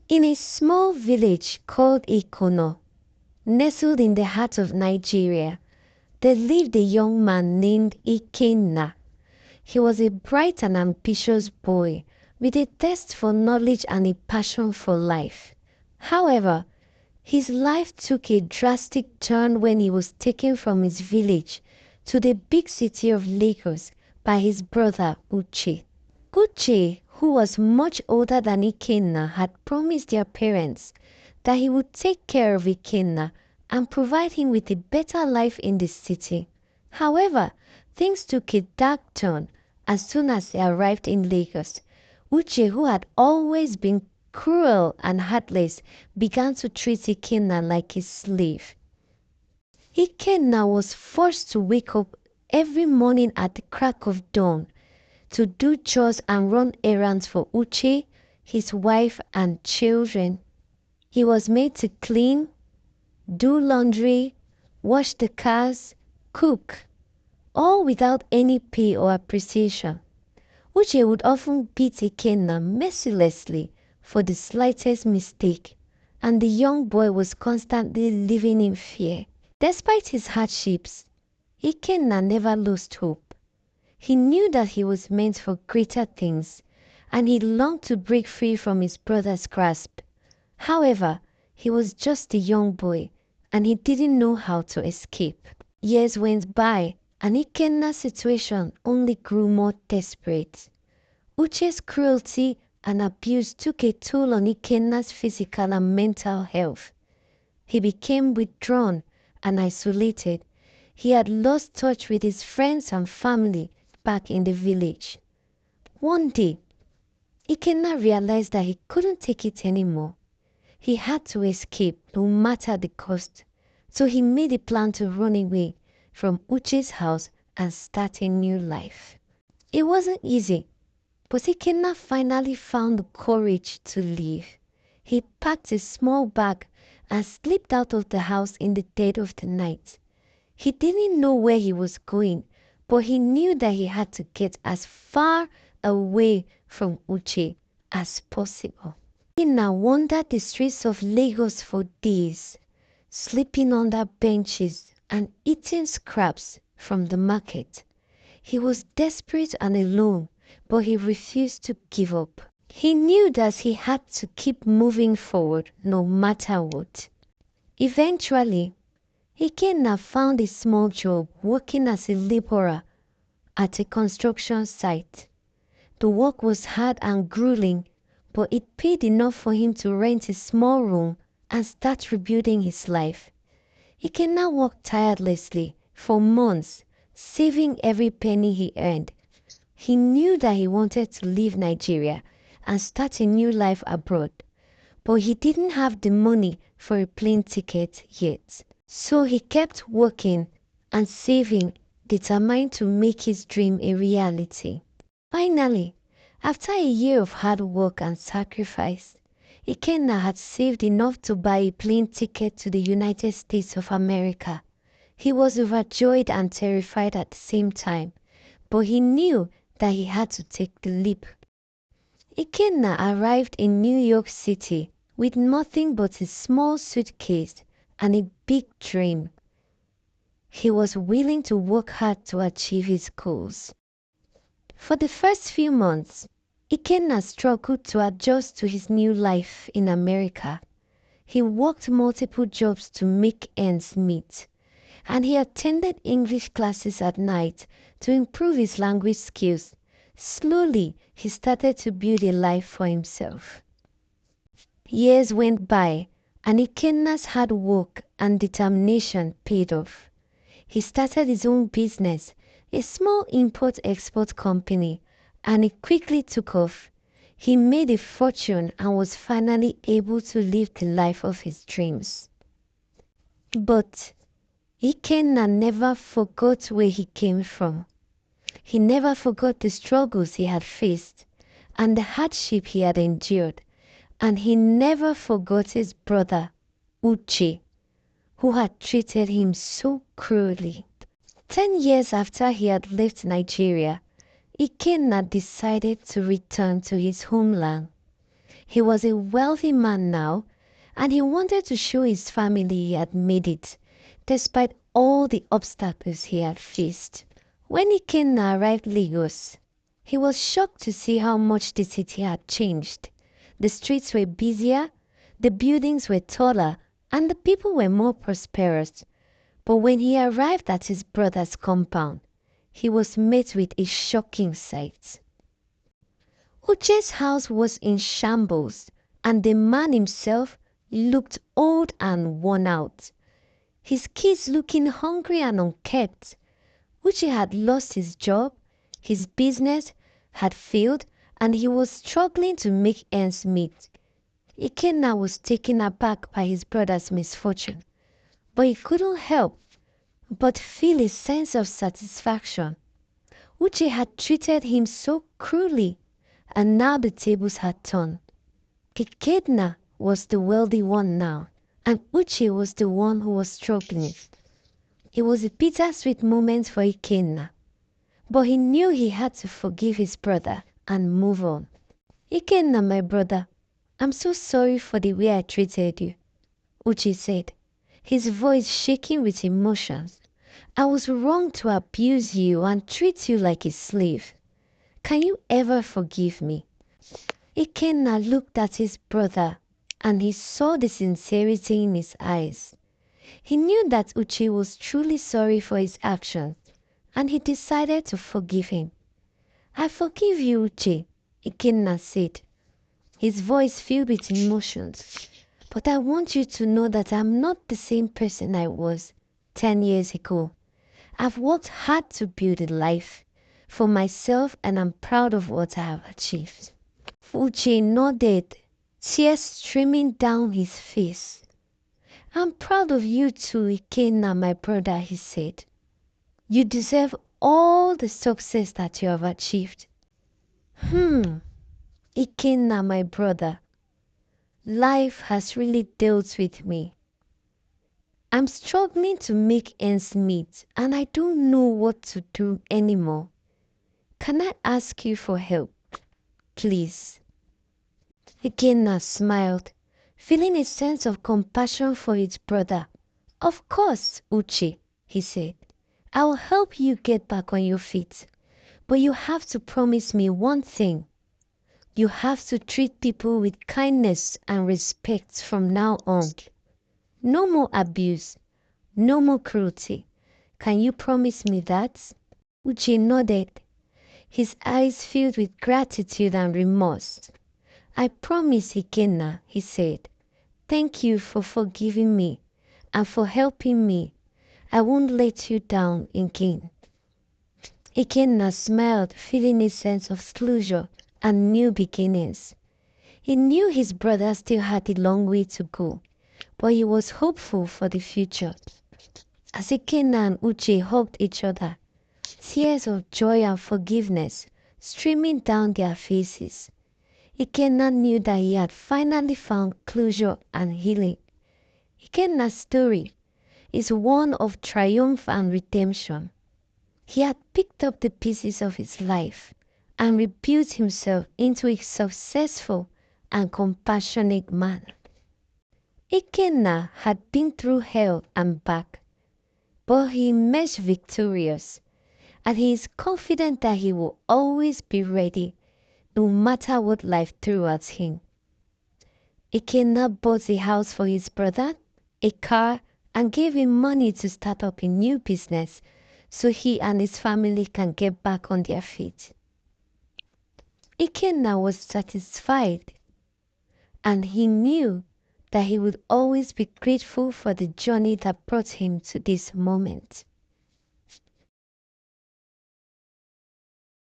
In a small village called Ikenna, nestled in the heart of Nigeria, there lived a young man named Ikenna. He was a bright and ambitious boy with a thirst for knowledge and a passion for life. However, his life took a drastic turn when he was taken from his village to the big city of Lagos by his brother Uche. Uche, who was much older than Ikenna, had promised their parents that he would take care of Ikenna and provide him with a better life in the city. However, things took a dark turn as soon as they arrived in Lagos. Uche, who had always been cruel and heartless, began to treat Ikenna like a slave. Ikenna was forced to wake up every morning at the crack of dawn to do chores and run errands for Uche, his wife and children. He was made to clean, do laundry, wash the cars, cook, all without any pay or appreciation. Uche would often beat Ikenna mercilessly for the slightest mistake, and the young boy was constantly living in fear. Despite his hardships, Ikenna never lost hope. He knew that he was meant for greater things, and he longed to break free from his brother's grasp. However, he was just a young boy, and he didn't know how to escape. Years went by, and Ikenna's situation only grew more desperate. Uche's cruelty and abuse took a toll on Ikenna's physical and mental health. He became withdrawn and isolated. He had lost touch with his friends and family back in the village. One day, Ikenna realized that he couldn't take it anymore. He had to escape no matter the cost. So he made a plan to run away from Uche's house and start a new life. It wasn't easy, but Ikenna finally found the courage to leave. He packed a small bag and slipped out of the house in the dead of the night. He didn't know where he was going, but he knew that he had to get as far away from Uche as possible. Ikenna wandered the streets of Lagos for days, sleeping under benches and eating scraps from the market. He was desperate and alone, but he refused to give up. He knew that he had to keep moving forward no matter what. Eventually, Ikenna found a small job working as a laborer at a construction site. The work was hard and grueling, but it paid enough for him to rent a small room and start rebuilding his life. Ikenna worked tirelessly for months, saving every penny he earned. He knew that he wanted to leave Nigeria and start a new life abroad, but he didn't have the money for a plane ticket yet. So he kept working and saving, determined to make his dream a reality. Finally, after a year of hard work and sacrifice, Ikenna had saved enough to buy a plane ticket to the United States of America. He was overjoyed and terrified at the same time, but he knew that he had to take the leap. Ikenna arrived in New York City with nothing but a small suitcase and a big dream. He was willing to work hard to achieve his goals. For the first few months, Ikenna struggled to adjust to his new life in America. He worked multiple jobs to make ends meet, and he attended English classes at night to improve his language skills. Slowly, he started to build a life for himself. Years went by, and Ikenna's hard work and determination paid off. He started his own business, a small import-export company, and it quickly took off. He made a fortune and was finally able to live the life of his dreams. But Ikenna never forgot where he came from. He never forgot the struggles he had faced and the hardship he had endured, and he never forgot his brother, Uche, who had treated him so cruelly. 10 years after he had left Nigeria, Ikenna decided to return to his homeland. He was a wealthy man now, and he wanted to show his family he had made it, despite all the obstacles he had faced. When Ikenna arrived Lagos, he was shocked to see how much the city had changed. The streets were busier, the buildings were taller, and the people were more prosperous. But when he arrived at his brother's compound, he was met with a shocking sight. Uche's house was in shambles, and the man himself looked old and worn out. His kids looking hungry and unkempt. Uche had lost his job, his business had failed, and he was struggling to make ends meet. Ikenna was taken aback by his brother's misfortune, but he couldn't help but feel a sense of satisfaction. Uche had treated him so cruelly, and now the tables had turned. Ikenna was the wealthy one now, and Uche was the one who was struggling. It was a bittersweet moment for Ikenna, but he knew he had to forgive his brother and move on. Ikenna, my brother, I'm so sorry for the way I treated you, Uche said, his voice shaking with emotions. I was wrong to abuse you and treat you like a slave. Can you ever forgive me? Ikenna looked at his brother and he saw the sincerity in his eyes. He knew that Uche was truly sorry for his actions, and he decided to forgive him. I forgive you, Uche, Ikenna said, his voice filled with emotions. But I want you to know that I'm not the same person I was 10 years ago. I've worked hard to build a life for myself, and I'm proud of what I have achieved. Uche nodded, tears streaming down his face. I'm proud of you too, Ikenna, my brother, he said. You deserve all the success that you have achieved. Ikenna, my brother, life has really dealt with me. I'm struggling to make ends meet, and I don't know what to do anymore. Can I ask you for help, please? Ikenna smiled, feeling a sense of compassion for his brother. Of course, Uche, he said. I'll help you get back on your feet. But you have to promise me one thing. You have to treat people with kindness and respect from now on. No more abuse. No more cruelty. Can you promise me that? Uche nodded, his eyes filled with gratitude and remorse. I promise, Ikenna, he said. Thank you for forgiving me and for helping me. I won't let you down again. Ikenna smiled, feeling a sense of closure and new beginnings. He knew his brother still had a long way to go, but he was hopeful for the future. As Ikenna and Uche hugged each other, tears of joy and forgiveness streaming down their faces, Ikenna knew that he had finally found closure and healing. Ikenna's story is one of triumph and redemption. He had picked up the pieces of his life and rebuilt himself into a successful and compassionate man. Ikenna had been through hell and back, but he emerged victorious, and he is confident that he will always be ready no matter what life threw at him. Ikenna bought a house for his brother, a car, and gave him money to start up a new business so he and his family can get back on their feet. Ikenna was satisfied, and he knew that he would always be grateful for the journey that brought him to this moment.